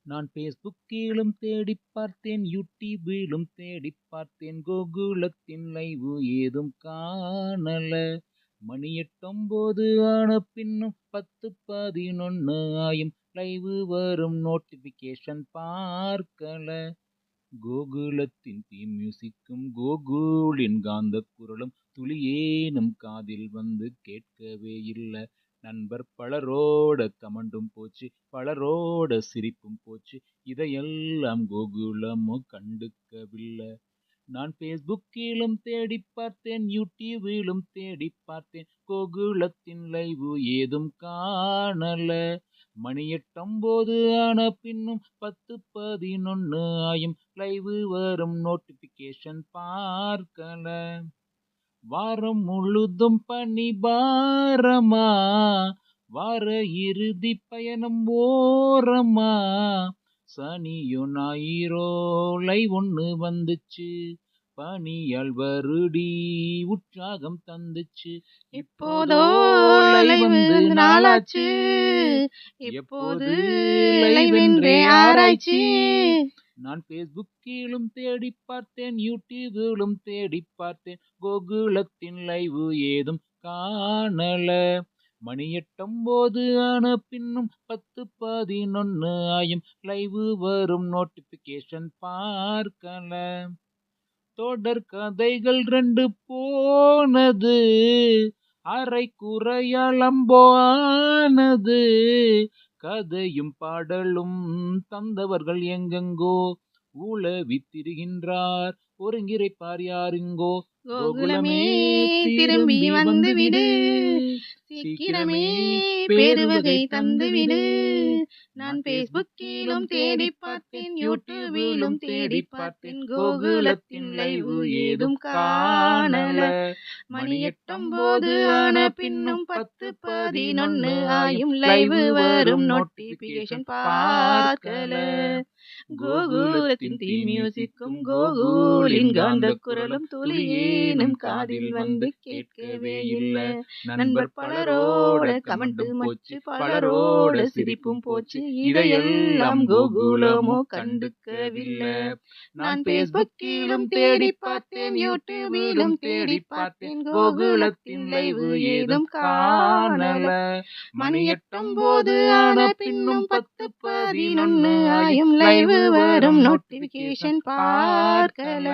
நான் ஃபேஸ்புக்கிலும் தேடிப் பார்த்தேன், யூடியூபிலும் தேடிப் பார்த்தேன், கோகுலத்தின் லைவு ஏதும் காணல. மணி 8:09 ஆன பின்னும் 10:11 ஆயும் லைவு வரும் நோட்டிபிகேஷன் பார்க்கல. கோகுலத்தின் தீம் மியூசிக்கும் கோகுலின் காந்த குரலும் துளியேனும் காதில் வந்து கேட்கவே இல்ல. நண்பர் பலரோட கமெண்டும் போச்சு, பலரோட சிரிப்பும் போச்சு, இதையெல்லாம் கோகுலமோ கண்டுக்கவில்லை. நான் ஃபேஸ்புக்கிலும் தேடிப் பார்த்தேன், யூடியூபிலும் தேடிப் பார்த்தேன், கோகுலத்தின் லைவு ஏதும் காணல. மணி 8:09 ஆன பின்னும் 10:11 ஆயும் லைவு வரும் நோட்டிபிகேஷன் பார்க்கல. வாரம் முழுதும் பனி பாரமா, வார இறுதி பயணம் ஓரமா, சனியோ ஞாயிறோ லைவ் ஒண்ணு வந்துச்சு, பனியால் வருடி உற்சாகம் தந்துச்சு. இப்போதோ லைவ் வந்து நாளாச்சு, எப்போது லைவ் என்றே ஆராய்ச்சி. நான் ஃபேஸ்புக்கிலும் தேடிப் பார்த்தேன், யூடியூபிலும் தேடிப் பார்த்தேன், கோகுலத்தின் லைவு ஏதும் காணல. மணி 8:09 ஆன பின்னும் 10:11 ஆயும் லைவு வரும் நோட்டிபிகேஷன் பார்க்கல. தொடர் கதைகள் 2 போனது, அரை குறையலம்போ ஆனது, கதையும் பாடலும் தந்தவர்கள் எங்கெங்கோ, உலவி திரிகின்றார் ஒருங்கிறைப்பார் யாருங்கோ. கோகுலமே திரும்பி வந்து விடு, சீக்கிரமே பெருவகை தந்து விடு. நான் ஃபேஸ்புக்கிலும் தேடிப் பார்த்தேன், யூடியூபிலும் தேடிப் பார்த்தேன், கோகுலத்தின் லைவு ஏதும் காணல. மணி 8:09 ஆன பின்னும் 10:11 ஆயும் லைவு வரும் நோட்டிபிகேஷன் பார்க்கல. கோகுலத்தின் தீம் மியூசிக்கும் கோகுலின் காந்த குரலும் துளியேனும் காதில் வந்து கேட்கவே இல்லை. நண்பர் பலரோட கமெண்டும் போச்சு, பலரோட சிரிப்பும் போச்சு, இதையெல்லாம் கோகுலமோ கண்டுக்கவில்லை. நான் ஃபேஸ்புக்கிலும் தேடிப் பார்த்தேன், யூடியூபிலும் தேடிப் பார்த்தேன், கோகுலத்தின் லைவு ஏதும் காணல. மணி 8:09 ஆன பின்னும் 10:11 ஆயும் லைவு வரும் நோட்டிபிகேஷன் பார்க்கல.